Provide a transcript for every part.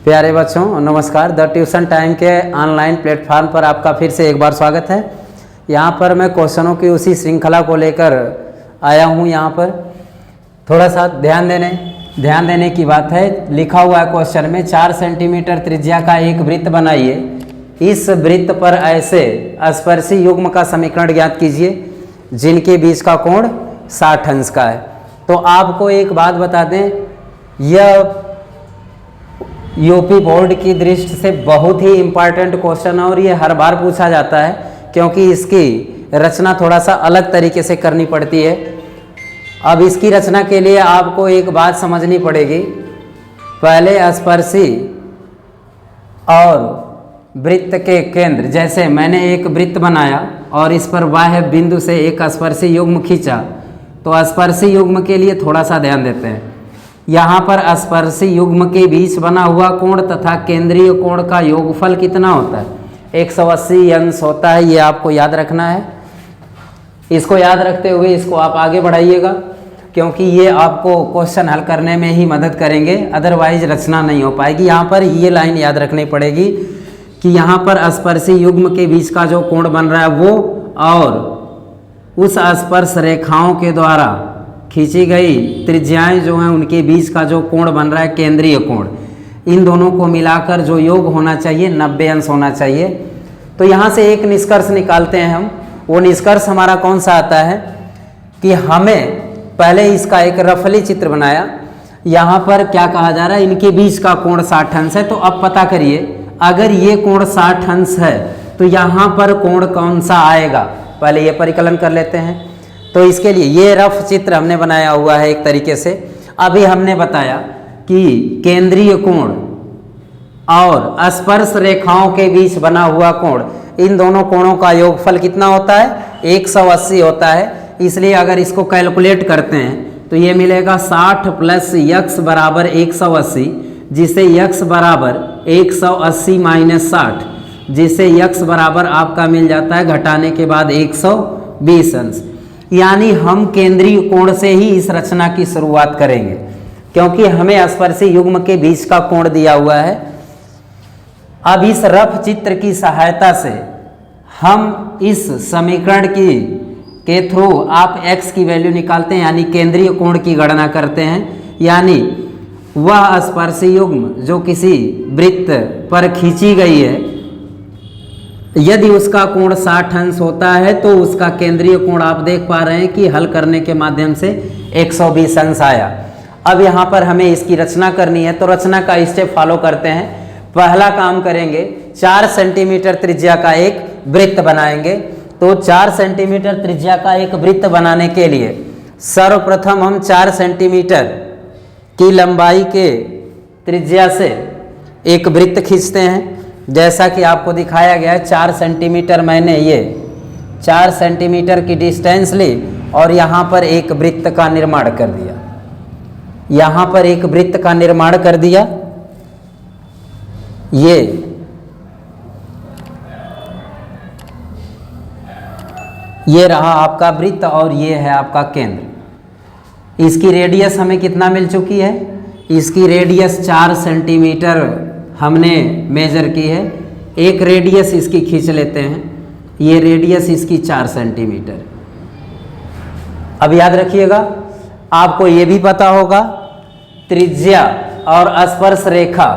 प्यारे बच्चों नमस्कार। द ट्यूशन टाइम के ऑनलाइन प्लेटफॉर्म पर आपका फिर से एक बार स्वागत है। यहाँ पर मैं क्वेश्चनों की उसी श्रृंखला को लेकर आया हूँ। यहाँ पर थोड़ा सा ध्यान देने की बात है। लिखा हुआ है क्वेश्चन में 4 सेंटीमीटर त्रिज्या का एक वृत्त बनाइए। इस वृत्त पर ऐसे स्पर्शी युग्म का समीकरण ज्ञात कीजिए जिनके बीच का कोण 60 अंश का है। तो आपको एक बात बता दें, यह यूपी बोर्ड की दृष्टि से बहुत ही इम्पॉर्टेंट क्वेश्चन है और ये हर बार पूछा जाता है क्योंकि इसकी रचना थोड़ा सा अलग तरीके से करनी पड़ती है। अब इसकी रचना के लिए आपको एक बात समझनी पड़ेगी। पहले स्पर्शी और वृत्त के केंद्र, जैसे मैंने एक वृत्त बनाया और इस पर बाह्य बिंदु से एक स्पर्शी युग्म खींचा, तो स्पर्शी युग्म के लिए थोड़ा सा ध्यान देते हैं। यहाँ पर स्पर्शी युग्म के बीच बना हुआ कोण तथा केंद्रीय कोण का योगफल कितना होता है? 180 अंश होता है। ये आपको याद रखना है। इसको याद रखते हुए इसको आप आगे बढ़ाइएगा क्योंकि ये आपको क्वेश्चन हल करने में ही मदद करेंगे, अदरवाइज रचना नहीं हो पाएगी। यहाँ पर ये लाइन याद रखनी पड़ेगी कि यहाँ पर स्पर्शी युग्म के बीच का जो कोण बन रहा है वो और उस स्पर्श रेखाओं के द्वारा खींची गई त्रिज्याएं जो हैं उनके बीच का जो कोण बन रहा है केंद्रीय कोण, इन दोनों को मिलाकर जो योग होना चाहिए 90 अंश होना चाहिए। तो यहाँ से एक निष्कर्ष निकालते हैं हम। वो निष्कर्ष हमारा कौन सा आता है कि हमें पहले इसका एक रफली चित्र बनाया। यहाँ पर क्या कहा जा रहा है, इनके बीच का कोण 60 अंश है। तो अब पता करिए, अगर ये कोण 60 अंश है तो यहाँ पर कोण कौन सा आएगा, पहले ये परिकलन कर लेते हैं। तो इसके लिए ये रफ चित्र हमने बनाया हुआ है एक तरीके से। अभी हमने बताया कि केंद्रीय कोण और स्पर्श रेखाओं के बीच बना हुआ कोण, इन दोनों कोणों का योगफल कितना होता है? 180 होता है। इसलिए अगर इसको कैलकुलेट करते हैं तो ये मिलेगा 60 प्लस यक्स बराबर 180, जिसे यक्स बराबर 180 माइनस 60, जिसे यक्स बराबर आपका मिल जाता है घटाने के बाद 120 अंश। यानी हम केंद्रीय कोण से ही इस रचना की शुरुआत करेंगे क्योंकि हमें स्पर्शी युग्म के बीच का कोण दिया हुआ है। अब इस रफ चित्र की सहायता से हम इस समीकरण के थ्रू आप x की वैल्यू निकालते हैं, यानी केंद्रीय कोण की गणना करते हैं। यानी वह स्पर्शी युग्म जो किसी वृत्त पर खींची गई है, यदि उसका कोण 60 अंश होता है तो उसका केंद्रीय कोण आप देख पा रहे हैं कि हल करने के माध्यम से 120 अंश आया। अब यहाँ पर हमें इसकी रचना करनी है, तो रचना का स्टेप फॉलो करते हैं। पहला काम करेंगे, 4 सेंटीमीटर त्रिज्या का एक वृत्त बनाएंगे। तो 4 सेंटीमीटर त्रिज्या का एक वृत्त बनाने के लिए सर्वप्रथम हम 4 सेंटीमीटर की लंबाई के त्रिज्या से एक वृत्त खींचते हैं। जैसा कि आपको दिखाया गया है, 4 सेंटीमीटर मैंने ये 4 सेंटीमीटर की डिस्टेंस ली और यहाँ पर एक वृत्त का निर्माण कर दिया। यहाँ पर एक वृत्त का निर्माण कर दिया। ये रहा आपका वृत्त और ये है आपका केंद्र। इसकी रेडियस हमें कितना मिल चुकी है? इसकी रेडियस 4 सेंटीमीटर हमने मेजर की है। एक रेडियस इसकी खींच लेते हैं। ये रेडियस इसकी 4 सेंटीमीटर। अब याद रखिएगा, आपको ये भी पता होगा त्रिज्या और स्पर्श रेखा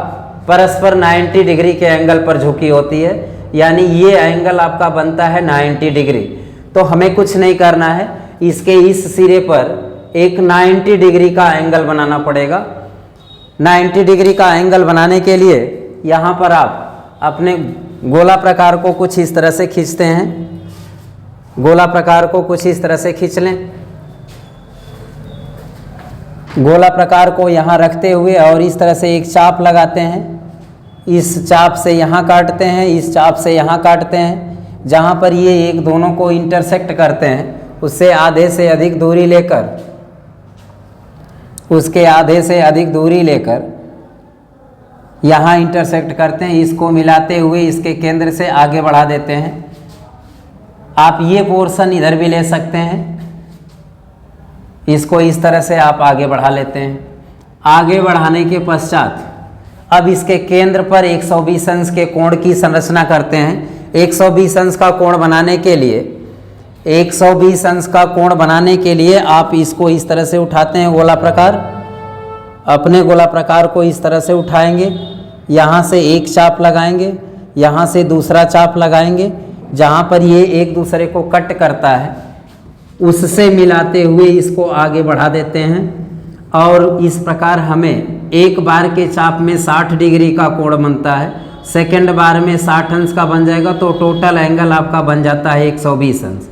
परस्पर 90 डिग्री के एंगल पर झुकी होती है, यानी ये एंगल आपका बनता है 90 डिग्री। तो हमें कुछ नहीं करना है, इसके इस सिरे पर एक 90 डिग्री का एंगल बनाना पड़ेगा। 90 डिग्री का एंगल बनाने के लिए यहाँ पर आप अपने गोला प्रकार को कुछ इस तरह से खींचते हैं। गोला प्रकार को कुछ इस तरह से खींच लें। गोला प्रकार को यहाँ रखते हुए और इस तरह से एक चाप लगाते हैं। इस चाप से यहाँ काटते हैं, इस चाप से यहाँ काटते हैं। जहाँ पर ये एक दोनों को इंटरसेक्ट करते हैं उससे आधे से अधिक दूरी लेकर यहाँ इंटरसेक्ट करते हैं। इसको मिलाते हुए इसके केंद्र से आगे बढ़ा देते हैं। आप ये पोर्शन इधर भी ले सकते हैं। इसको इस तरह से आप आगे बढ़ा लेते हैं। आगे बढ़ाने के पश्चात अब इसके केंद्र पर 120 अंश के कोण की संरचना करते हैं। 120 अंश का कोण बनाने के लिए 120 अंश का कोण बनाने के लिए आप इसको इस तरह से उठाते हैं, गोला प्रकार। अपने गोला प्रकार को इस तरह से उठाएंगे, यहाँ से एक चाप लगाएंगे, यहाँ से दूसरा चाप लगाएंगे, जहाँ पर ये एक दूसरे को कट करता है उससे मिलाते हुए इसको आगे बढ़ा देते हैं। और इस प्रकार हमें एक बार के चाप में 60 डिग्री का कोण बनता है, सेकेंड बार में 60 अंश का बन जाएगा, तो टोटल एंगल आपका बन जाता है 120 अंश।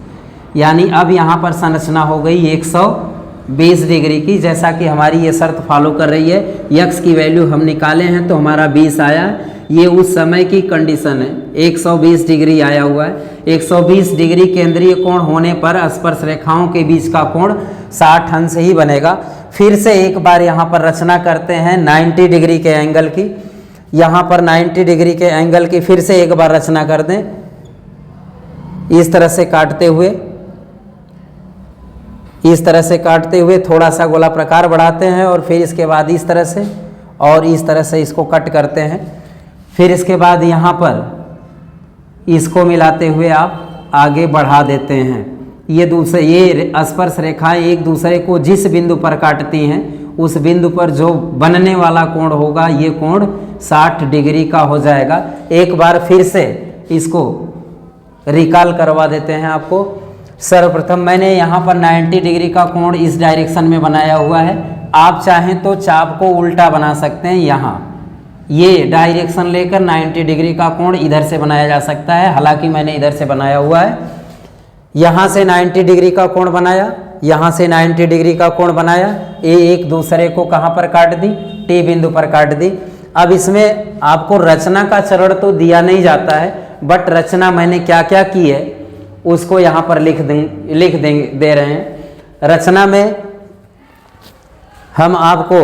यानी अब यहाँ पर संरचना हो गई 120 डिग्री की, जैसा कि हमारी ये शर्त फॉलो कर रही है। यक्स की वैल्यू हम निकाले हैं तो हमारा 20 आया, ये उस समय की कंडीशन है, 120 डिग्री आया हुआ है। 120 डिग्री केंद्रीय कोण होने पर स्पर्श रेखाओं के बीच का कोण 60 अंश ही बनेगा। फिर से एक बार यहाँ पर रचना करते हैं 90 डिग्री के एंगल की। यहाँ पर 90 डिग्री के एंगल की फिर से एक बार रचना कर दें, इस तरह से काटते हुए, इस तरह से काटते हुए थोड़ा सा गोला प्रकार बढ़ाते हैं और फिर इसके बाद इस तरह से और इस तरह से इसको कट करते हैं। फिर इसके बाद यहाँ पर इसको मिलाते हुए आप आगे बढ़ा देते हैं। ये स्पर्श रेखाएं एक दूसरे को जिस बिंदु पर काटती हैं उस बिंदु पर जो बनने वाला कोण होगा ये कोण 60 डिग्री का हो जाएगा। एक बार फिर से इसको रिकॉल करवा देते हैं आपको। सर्वप्रथम मैंने यहाँ पर 90 डिग्री का कोण इस डायरेक्शन में बनाया हुआ है। आप चाहें तो चाप को उल्टा बना सकते हैं, यहाँ ये डायरेक्शन लेकर 90 डिग्री का कोण इधर से बनाया जा सकता है, हालांकि मैंने इधर से बनाया हुआ है। यहाँ से 90 डिग्री का कोण बनाया, यहाँ से 90 डिग्री का कोण बनाया, ये एक दूसरे को कहाँ पर काट दी, टी बिंदु पर काट दी। अब इसमें आपको रचना का चरण तो दिया नहीं जाता है, बट रचना मैंने क्या क्या की है उसको यहाँ पर लिख दे रहे हैं। रचना में हम आपको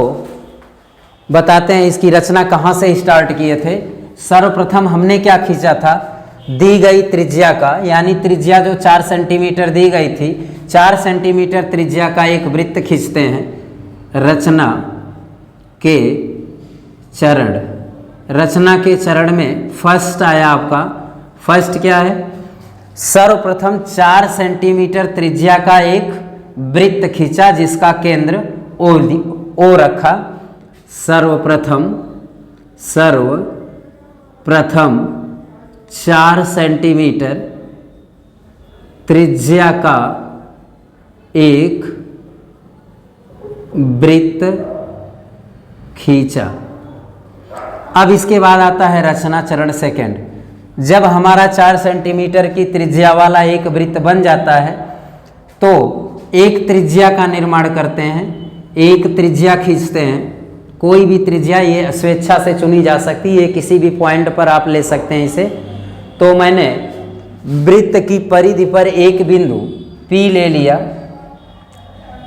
बताते हैं इसकी रचना कहाँ से स्टार्ट किए थे। सर्वप्रथम हमने क्या खींचा था, दी गई त्रिज्या का, यानी त्रिज्या जो 4 सेंटीमीटर दी गई थी, 4 सेंटीमीटर त्रिज्या का एक वृत्त खींचते हैं। रचना के चरण, रचना के चरण में फर्स्ट आया आपका, फर्स्ट क्या है, सर्वप्रथम 4 सेंटीमीटर त्रिज्या का एक वृत्त खींचा जिसका केंद्र ओ रखा। सर्वप्रथम 4 सेंटीमीटर त्रिज्या का एक वृत्त खींचा। अब इसके बाद आता है रचना चरण सेकंड। जब हमारा 4 सेंटीमीटर की त्रिज्या वाला एक वृत्त बन जाता है तो एक त्रिज्या का निर्माण करते हैं, एक त्रिज्या खींचते हैं। कोई भी त्रिज्या ये स्वेच्छा से चुनी जा सकती है, किसी भी पॉइंट पर आप ले सकते हैं इसे। तो मैंने वृत्त की परिधि पर एक बिंदु P ले लिया,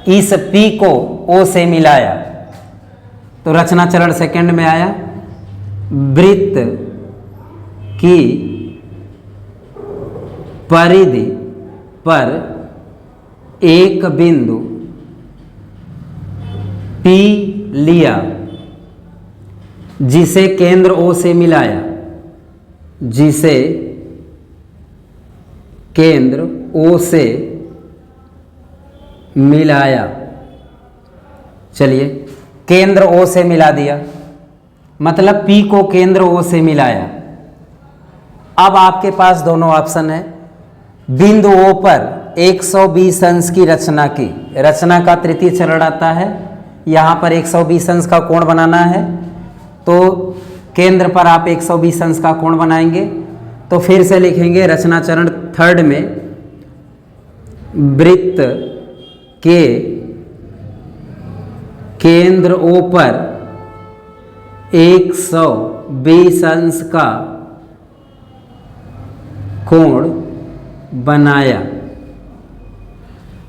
इस P को O से मिलाया, तो रचना चरण सेकंड में आया। वृत्त की परिधि पर एक बिंदु P लिया जिसे केंद्र O से मिलाया, जिसे केंद्र O से मिलाया। चलिए, केंद्र O से मिला दिया, मतलब P को केंद्र O से मिलाया। अब आपके पास दोनों ऑप्शन है। बिंदु O पर 120 अंश की रचना की, रचना का तृतीय चरण आता है। यहाँ पर 120 अंश का कोण बनाना है, तो केंद्र पर आप 120 अंश का कोण बनाएंगे। तो फिर से लिखेंगे रचना चरण थर्ड में, वृत्त के केंद्र O पर 120 अंश का कोण बनाया।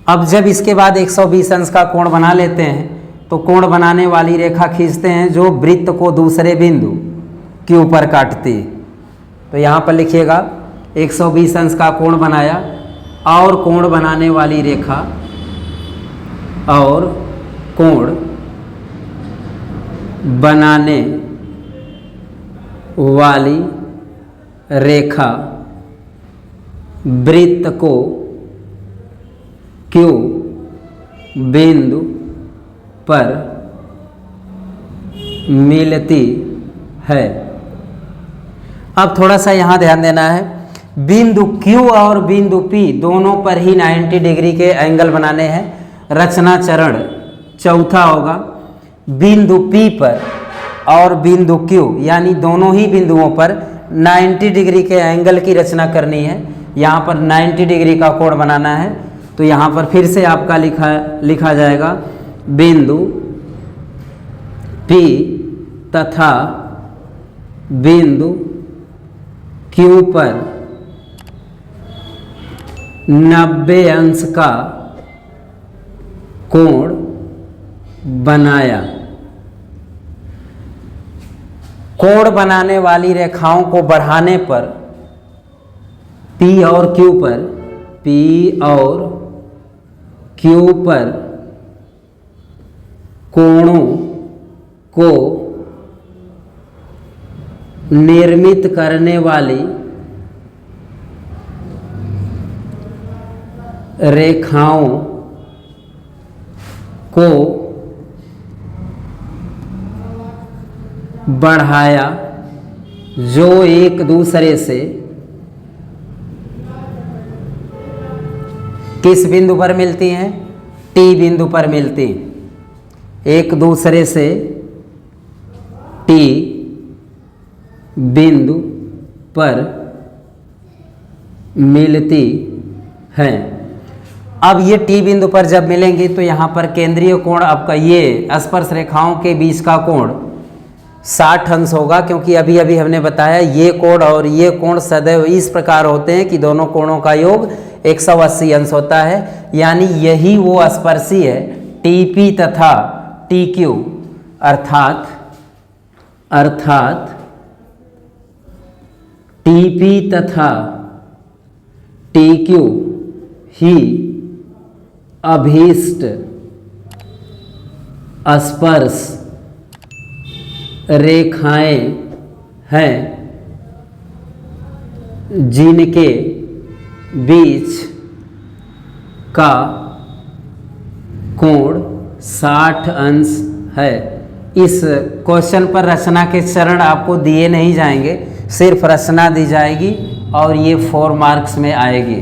अब जब इसके बाद 120 अंश का कोण बना लेते हैं तो कोण बनाने वाली रेखा खींचते हैं जो वृत्त को दूसरे बिंदु के ऊपर काटती है। तो यहाँ पर लिखिएगा 120 अंश का कोण बनाया और कोण बनाने वाली रेखा, और कोण बनाने वाली रेखा वृत्त को Q बिंदु पर मिलती है। अब थोड़ा सा यहाँ ध्यान देना है, बिंदु Q और बिंदु P दोनों पर ही 90 डिग्री के एंगल बनाने हैं। रचना चरण चौथा होगा, बिंदु P पर और बिंदु Q यानी दोनों ही बिंदुओं पर 90 डिग्री के एंगल की रचना करनी है। यहाँ पर 90 डिग्री का कोण बनाना है। तो यहाँ पर फिर से आपका लिखा जाएगा बिंदु P तथा बिंदु Q पर 90 अंश का कोण बनाया। कोण बनाने वाली रेखाओं को बढ़ाने पर P और Q पर कोणों को निर्मित करने वाली रेखाओं को बढ़ाया जो एक दूसरे से किस बिंदु पर मिलती हैं? T बिंदु पर मिलती, एक दूसरे से T बिंदु पर मिलती हैं। अब ये T बिंदु पर जब मिलेंगी तो यहाँ पर केंद्रीय कोण आपका ये स्पर्श रेखाओं के बीच का कोण 60 अंश होगा, क्योंकि अभी अभी हमने बताया ये कोण और ये कोण सदैव इस प्रकार होते हैं कि दोनों कोणों का योग 180 अंश होता है। यानी यही वो स्पर्शी है TP तथा TQ, अर्थात TP तथा TQ ही अभीष्ट स्पर्श रेखाएं हैं जिनके बीच का कोण 60 अंश है। इस क्वेश्चन पर रचना के चरण आपको दिए नहीं जाएंगे, सिर्फ रचना दी जाएगी और ये 4 मार्क्स में आएगी।